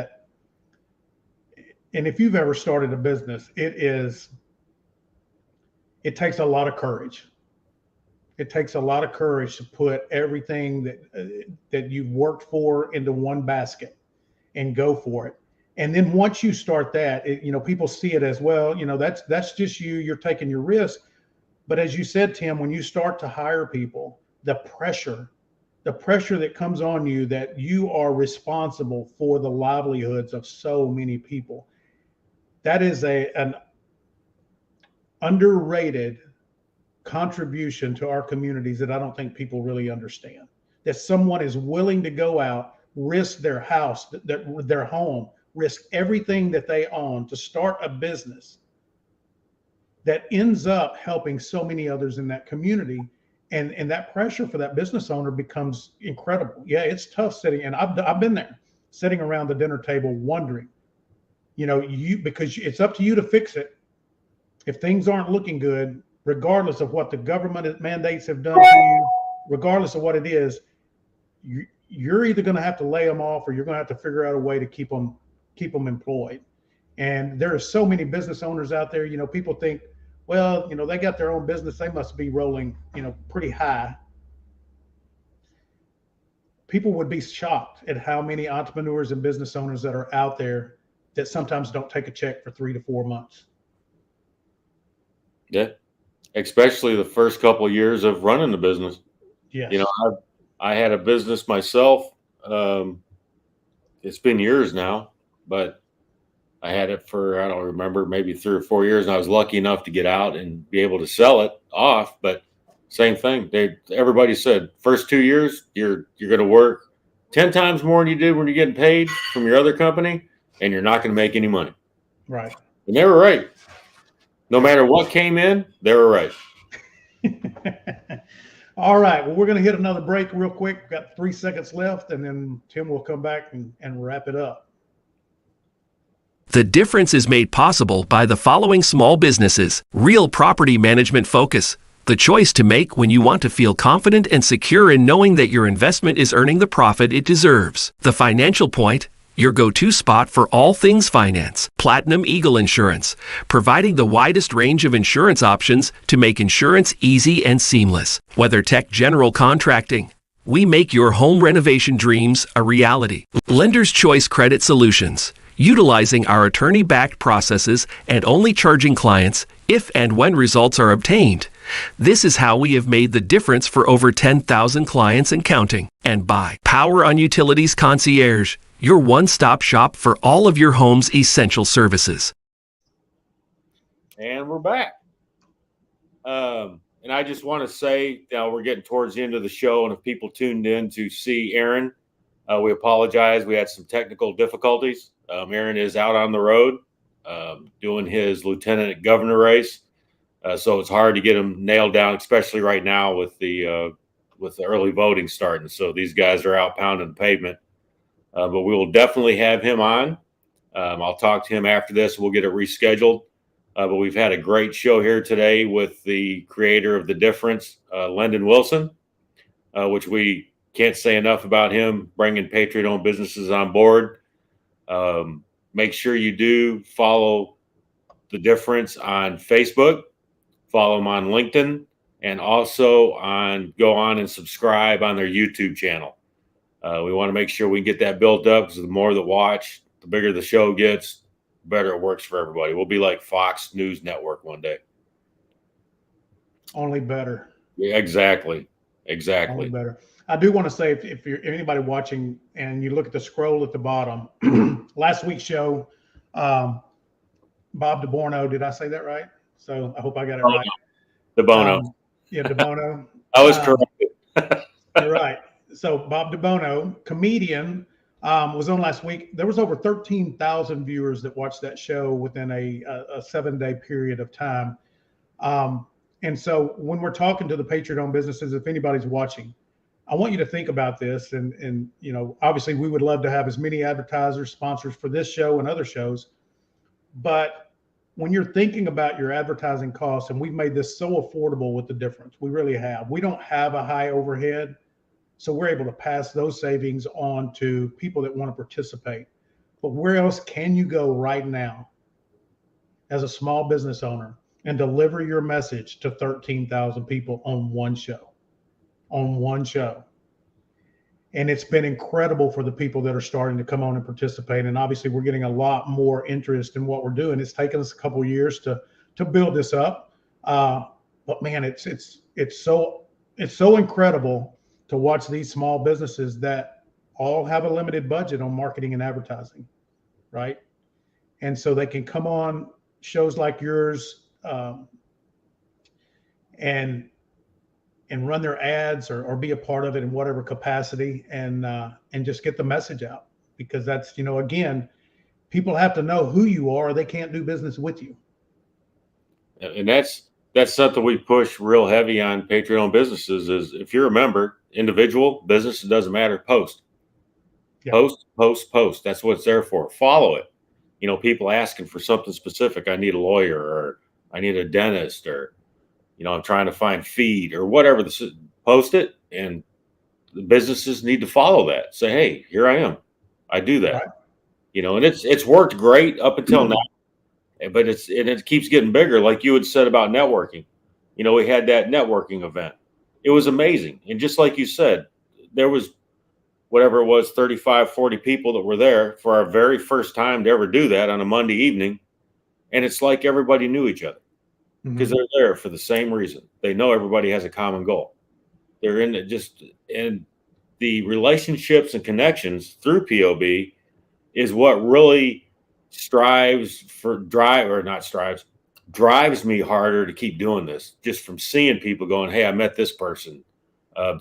and if you've ever started a business, it takes a lot of courage. It takes a lot of courage to put everything that you've worked for into one basket and go for it. And then once you start that, people see it as, well, that's just you're taking your risk. But as you said, Tim, when you start to hire people, the pressure that comes on you, that you are responsible for the livelihoods of so many people, that is an underrated contribution to our communities that I don't think people really understand. That someone is willing to go out, risk their house, their home, risk everything that they own to start a business that ends up helping so many others in that community. And that pressure for that business owner becomes incredible. Yeah, it's tough sitting, and I've been there, sitting around the dinner table wondering, because it's up to you to fix it. If things aren't looking good, regardless of what the government mandates have done to you, regardless of what it is, you're either going to have to lay them off, or you're going to have to figure out a way to keep them employed. And there are so many business owners out there. People think, well, they got their own business, they must be rolling, pretty high. People would be shocked at how many entrepreneurs and business owners that are out there that sometimes don't take a check for 3 to 4 months. Yeah. Especially the first couple of years of running the business. Yes. I had a business myself. It's been years now, but I had it for, I don't remember, maybe 3 or 4 years, and I was lucky enough to get out and be able to sell it off. But same thing. Everybody said, first 2 years, you're going to work 10 times more than you did when you're getting paid from your other company, and you're not going to make any money. Right. And they were right. No matter what came in, they were right. All right. Well, we're going to hit another break real quick. We've got 3 seconds left, and then Tim will come back and wrap it up. The difference is made possible by the following small businesses: Real Property Management Focus, the choice to make when you want to feel confident and secure in knowing that your investment is earning the profit it deserves. The Financial Point, your go-to spot for all things finance. Platinum Eagle Insurance, providing the widest range of insurance options to make insurance easy and seamless. Whether tech general contracting, we make your home renovation dreams a reality. Lender's Choice Credit Solutions, utilizing our attorney-backed processes and only charging clients if and when results are obtained. This is how we have made the difference for over 10,000 clients and counting. And by Power on Utilities Concierge, your one-stop shop for all of your home's essential services. And we're back. And I just want to say, we're getting towards the end of the show, and if people tuned in to see Aaron, we apologize. We had some technical difficulties. Aaron is out on the road doing his lieutenant governor race, so it's hard to get him nailed down, especially right now with the early voting starting. So these guys are out pounding the pavement, but we will definitely have him on. I'll talk to him after this. We'll get it rescheduled. But we've had a great show here today with the creator of The Difference, Lendon Wilson, which we can't say enough about him bringing Patriot-owned businesses on board. Make sure you do follow The Difference on Facebook, follow them on LinkedIn, and also go on and subscribe on their YouTube channel. We want to make sure we get that built up, because the more that watch, the bigger the show gets, better it works for everybody. We'll be like Fox News Network one day. Only better. Yeah, exactly. Only better. I do want to say, if you're anybody watching and you look at the scroll at the bottom, last week's show, Bob DeBorno, did I say that right? So I hope I got it right. DeBono. DeBono. I was correct. You're right. So Bob DeBono, comedian, was on last week. There was over 13,000 viewers that watched that show within a 7-day period of time. And so when we're talking to the Patriot-owned businesses, if anybody's watching, I want you to think about this. And obviously we would love to have as many advertisers, sponsors for this show and other shows. But when you're thinking about your advertising costs, and we've made this so affordable with The Difference, we really have. We don't have a high overhead. So we're able to pass those savings on to people that want to participate. But where else can you go right now as a small business owner and deliver your message to 13,000 people on one show? On one show. And it's been incredible for the people that are starting to come on and participate. And obviously we're getting a lot more interest in what we're doing. It's taken us a couple of years to build this up. But man, it's so incredible to watch these small businesses that all have a limited budget on marketing and advertising, right? And so they can come on shows like yours and run their ads or be a part of it in whatever capacity, and just get the message out, because that's, again, people have to know who you are, or they can't do business with you. And that's something we push real heavy on Patriot-owned businesses is, if you're a member, individual, business, it doesn't matter, post. Yeah. Post. That's what it's there for. Follow it. People asking for something specific. I need a lawyer, or I need a dentist, or, I'm trying to find feed, or whatever. Post it, and the businesses need to follow that. Say, hey, here I am. I do that. Right. And it's worked great up until now. But it keeps getting bigger, like you had said about networking. We had that networking event. It was amazing. And just like you said, there was whatever it was, 35, 40 people that were there for our very first time to ever do that on a Monday evening. And it's like everybody knew each other, because they're there for the same reason. They know everybody has a common goal. They're in it and the relationships and connections through POB is what really drives me harder to keep doing this, just from seeing people going, hey, I met this person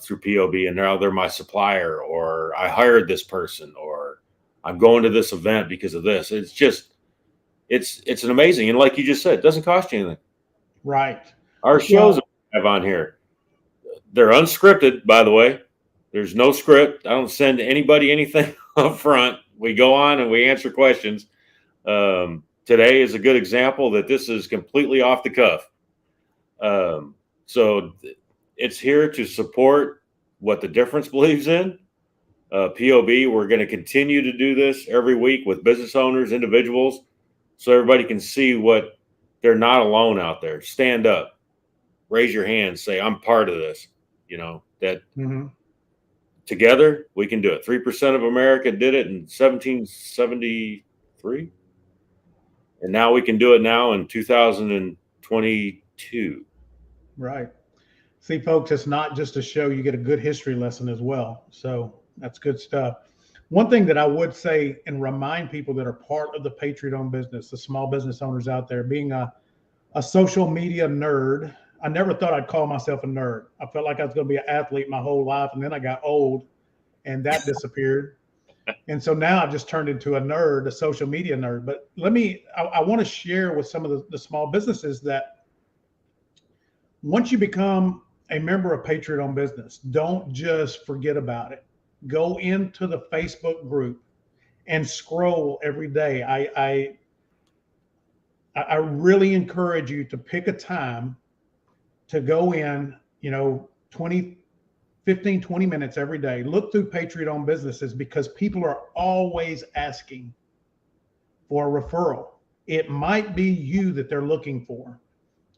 through POB, and now they're my supplier, or I hired this person, or I'm going to this event because of this. It's just, it's an amazing. And like you just said, it doesn't cost you anything. Right. Our shows we have on here, they're unscripted, by the way. There's no script. I don't send anybody anything up front. We go on and we answer questions. Today is a good example that this is completely off the cuff. So it's here to support what The Difference believes in. POB. We're going to continue to do this every week with business owners, individuals, so everybody can see what they're not alone out there. Stand up, raise your hand, say, I'm part of this. You know, that together we can do it. 3% of America did it in 1773. And now we can do it now in 2022. Right. See, folks, it's not just a show. You get a good history lesson as well. So that's good stuff. One thing that I would say and remind people that are part of the Patriot-owned business, the small business owners out there, being a social media nerd, I never thought I'd call myself a nerd. I felt like I was going to be an athlete my whole life, and then I got old, and that disappeared. And so now I've just turned into a nerd, a social media nerd. But I want to share with some of the small businesses that once you become a member of Patriot-owned business, don't just forget about it. Go into the Facebook group and scroll every day. I really encourage you to pick a time to go in, 15, 20 minutes every day. Look through Patriot-owned businesses because people are always asking for a referral. It might be you that they're looking for.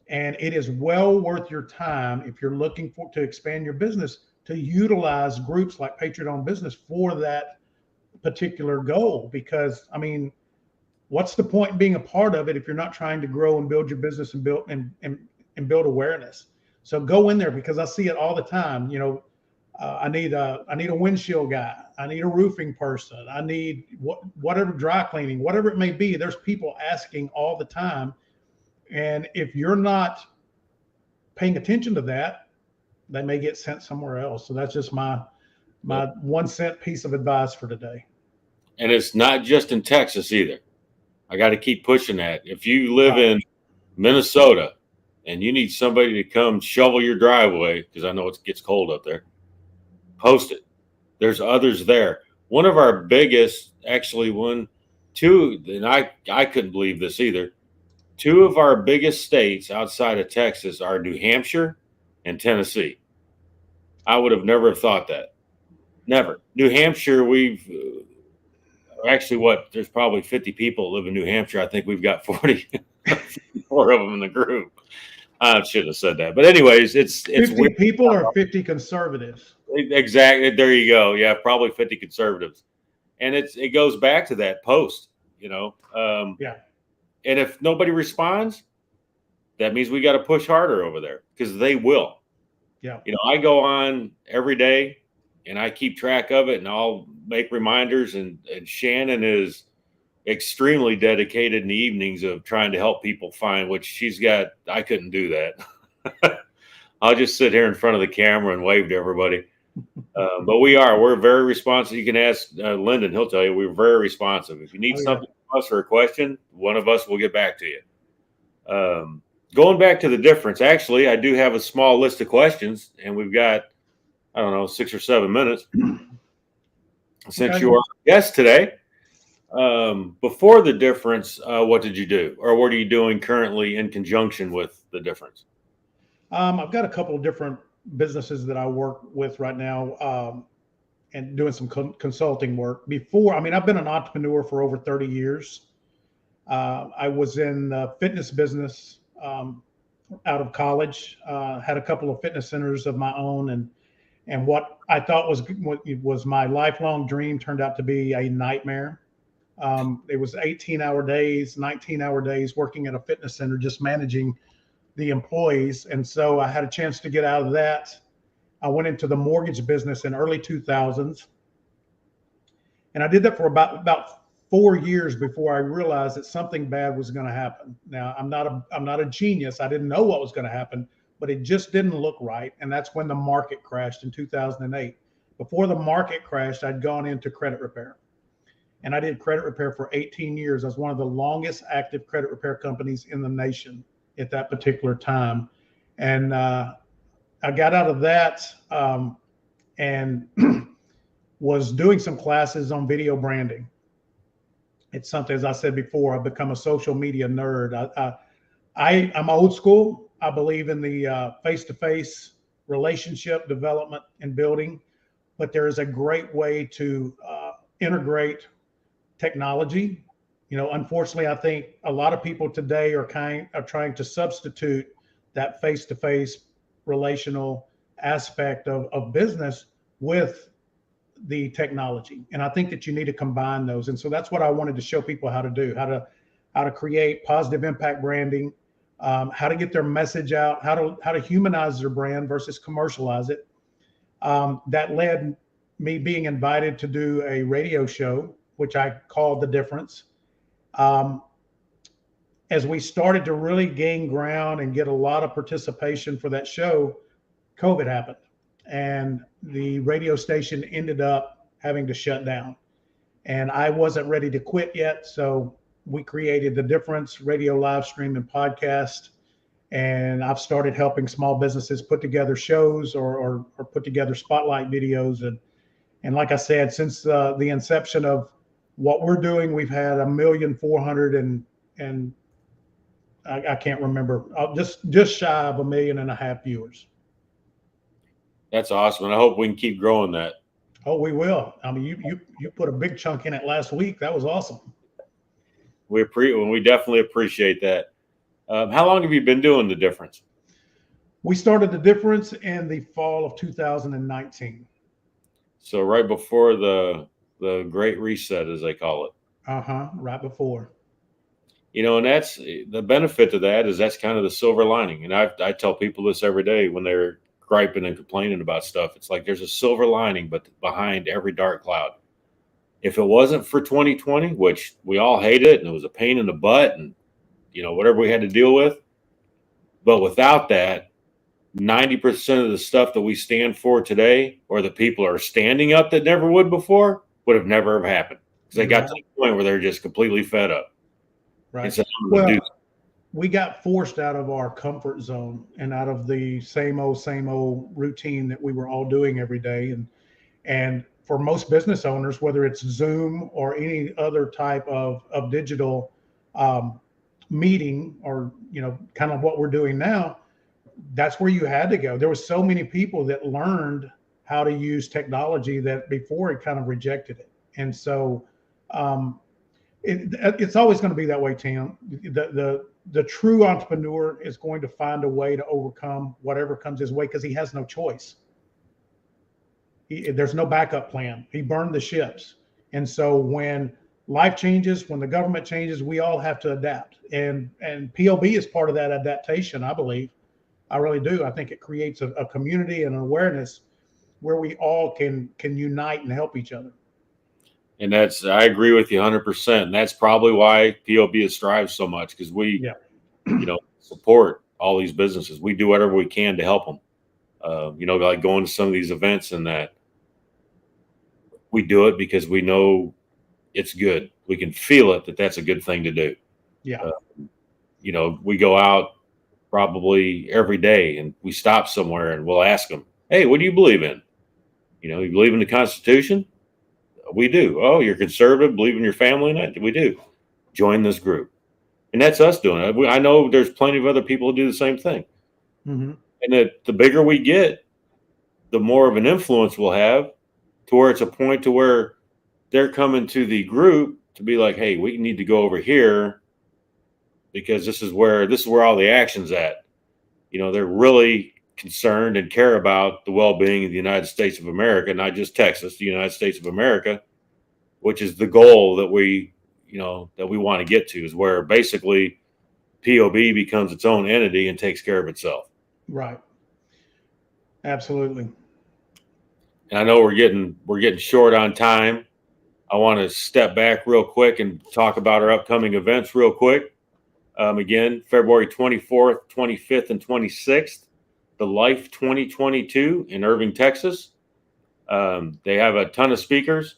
And it is well worth your time if you're looking to expand your business to utilize groups like Patriot-owned business for that particular goal. Because, I mean, what's the point in being a part of it if you're not trying to grow and build your business and build awareness? So go in there because I see it all the time. I need a windshield guy. I need a roofing person. I need whatever, dry cleaning, whatever it may be. There's people asking all the time. And if you're not paying attention to that, they may get sent somewhere else. So that's just my 1 cent piece of advice for today. And it's not just in Texas either. I got to keep pushing that. If you live in Minnesota and you need somebody to come shovel your driveway, because I know it gets cold up there, post it. There's others there. One of our biggest, actually two, and I couldn't believe this either. Two of our biggest states outside of Texas are New Hampshire and Tennessee. I would have never thought that. Never. New Hampshire, there's probably 50 people live in New Hampshire. I think we've got 44 of them in the group. I shouldn't have said that. But anyways, it's 50 weird. people or 50 conservatives. Exactly. There you go. Yeah, probably 50 conservatives. And it goes back to that post, And if nobody responds, that means we got to push harder over there because they will. Yeah. I go on every day and I keep track of it and I'll make reminders. And Shannon is extremely dedicated in the evenings of trying to help people find what she's got. I couldn't do that. I'll just sit here in front of the camera and wave to everybody. But we're very responsive. You can ask Lendon, he'll tell you we're very responsive. If you need something from us or a question, one of us will get back to you. Going back to the difference, actually, I do have a small list of questions, and we've got, 6 or 7 minutes. Since you are a guest today, before the difference, what did you do? Or what are you doing currently in conjunction with the difference? I've got a couple of different businesses that I work with right now and doing some consulting work. I've been an entrepreneur for over 30 years. I was in the fitness business out of college, had a couple of fitness centers of my own, and what I thought was my lifelong dream turned out to be a nightmare. It was 18-hour days, 19-hour days working at a fitness center, just managing the employees. And so I had a chance to get out of that. I went into the mortgage business in early 2000s. And I did that for about 4 years before I realized that something bad was going to happen. Now, I'm not a genius. I didn't know what was going to happen, but it just didn't look right. And that's when the market crashed in 2008. Before the market crashed, I'd gone into credit repair. And I did credit repair for 18 years. I was one of the longest active credit repair companies in the nation at that particular time. And I got out of that and was doing some classes on video branding. It's something, as I said before, I've become a social media nerd. I'm old school. I believe in the face-to-face relationship development and building. but there is a great way to integrate technology. Unfortunately, I think a lot of people today are trying to substitute that face-to-face relational aspect of business with the technology. And I think that you need to combine those. And so that's what I wanted to show people how to do, how to create positive impact branding, how to get their message out, how to humanize their brand versus commercialize it. That led me being invited to do a radio show, which I called The Difference. As we started to really gain ground and get a lot of participation for that show, COVID happened, and the radio station ended up having to shut down. And I wasn't ready to quit yet, so we created The Difference radio live stream and podcast. And I've started helping small businesses put together shows or put together spotlight videos. And like I said, since the inception of what we're doing, we've had 1,400,000 and I can't remember, just shy of 1.5 million viewers. That's awesome, and I hope we can keep growing that. Oh, we will. I mean, you put a big chunk in it last week. That was awesome. We definitely appreciate that. How long have you been doing The Difference? We started The Difference in the fall of 2019. So right before the Great Reset, as they call it. Right before. And that's the benefit to that, is that's kind of the silver lining. And I tell people this every day when they're griping and complaining about stuff. It's like there's a silver lining, but behind every dark cloud. If it wasn't for 2020, which we all hate it, and it was a pain in the butt, and whatever we had to deal with, but without that, 90% of the stuff that we stand for today, or the people are standing up that never would before, would have never happened, because they got to the point where they're just completely fed up. Right. Said, well, we got forced out of our comfort zone and out of the same old routine that we were all doing every day. And for most business owners, whether it's Zoom or any other type of digital meeting, or kind of what we're doing now, that's where you had to go. There were so many people that learned how to use technology that before it kind of rejected it. And so it's always going to be that way, Tim. The true entrepreneur is going to find a way to overcome whatever comes his way, because he has no choice. There's no backup plan. He burned the ships. And so when life changes, when the government changes, we all have to adapt. And POB is part of that adaptation, I believe. I really do. I think it creates a community and an awareness where we all can unite and help each other. And I agree with you 100%. And that's probably why POB has thrived so much, because we, support all these businesses. We do whatever we can to help them. Like going to some of these events, and that we do it because we know it's good. We can feel it, that's a good thing to do. Yeah. We go out probably every day, and we stop somewhere and we'll ask them, hey, what do you believe in? You believe in the Constitution? We do. Oh, you're conservative, believe in your family? And we do. Join this group. And that's us doing it. I know there's plenty of other people who do the same thing. Mm-hmm. And that the bigger we get, the more of an influence we'll have, to where it's a point to where they're coming to the group to be like, hey, we need to go over here, because this is where all the action's at. They're really concerned and care about the well-being of the United States of America, not just Texas, the United States of America, which is the goal that we want to get to, is where basically POB becomes its own entity and takes care of itself. Right. Absolutely. And I know we're getting short on time. I want to step back real quick and talk about our upcoming events real quick. Again, February 24th, 25th, and 26th, the Life 2022 in Irving, Texas. They have a ton of speakers.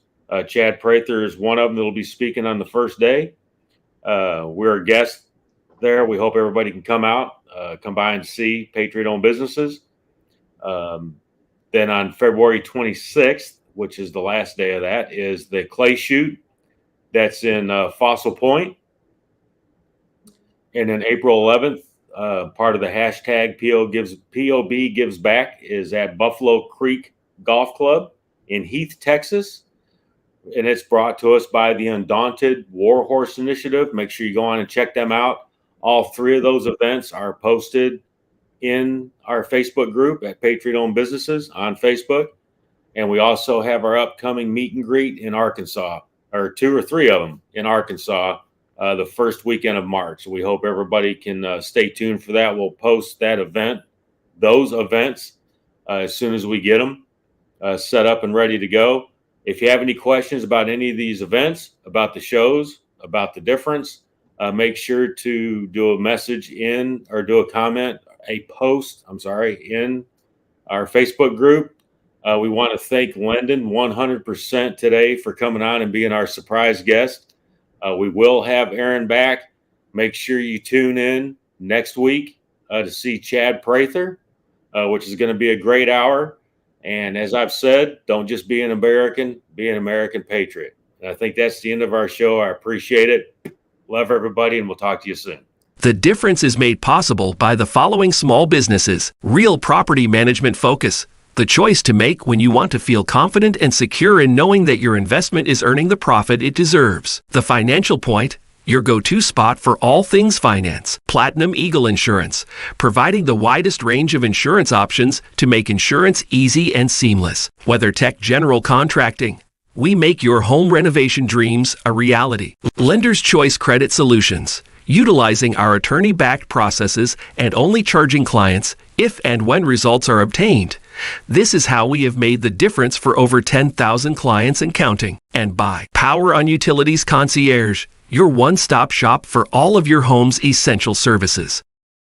Chad Prather is one of them that will be speaking on the first day. We're a guest there. We hope everybody can come out, come by and see Patriot-owned businesses. Then on February 26th, which is the last day of that, is the Clay Shoot. That's in Fossil Point. And then April 11th, part of the hashtag POB Gives Back is at Buffalo Creek Golf Club in Heath, Texas. And it's brought to us by the Undaunted Warhorse Initiative. Make sure you go on and check them out. All three of those events are posted in our Facebook group at Patriot Owned Businesses on Facebook. And we also have our upcoming meet and greet in Arkansas, or 2 or 3 of them in Arkansas, the first weekend of March. So we hope everybody can stay tuned for that. We'll post those events, as soon as we get them set up and ready to go. If you have any questions about any of these events, about the shows, about the difference, make sure to do a message in, or do a comment, a post, in our Facebook group. We want to thank Lendon 100% today for coming on and being our surprise guest. We will have Aaron back. Make sure you tune in next week to see Chad Prather, which is going to be a great hour. And as I've said, don't just be an American, be an American patriot. And I think that's the end of our show. I appreciate it. Love everybody, and we'll talk to you soon. The difference is made possible by the following small businesses: Real Property Management Focus, the choice to make when you want to feel confident and secure in knowing that your investment is earning the profit it deserves. The Financial Point, your go-to spot for all things finance. Platinum Eagle Insurance, providing the widest range of insurance options to make insurance easy and seamless. WeatherTech General Contracting, we make your home renovation dreams a reality. Lender's Choice Credit Solutions, utilizing our attorney-backed processes and only charging clients if and when results are obtained. This is how we have made the difference for over 10,000 clients and counting. And by Power on Utilities Concierge, your one-stop shop for all of your home's essential services.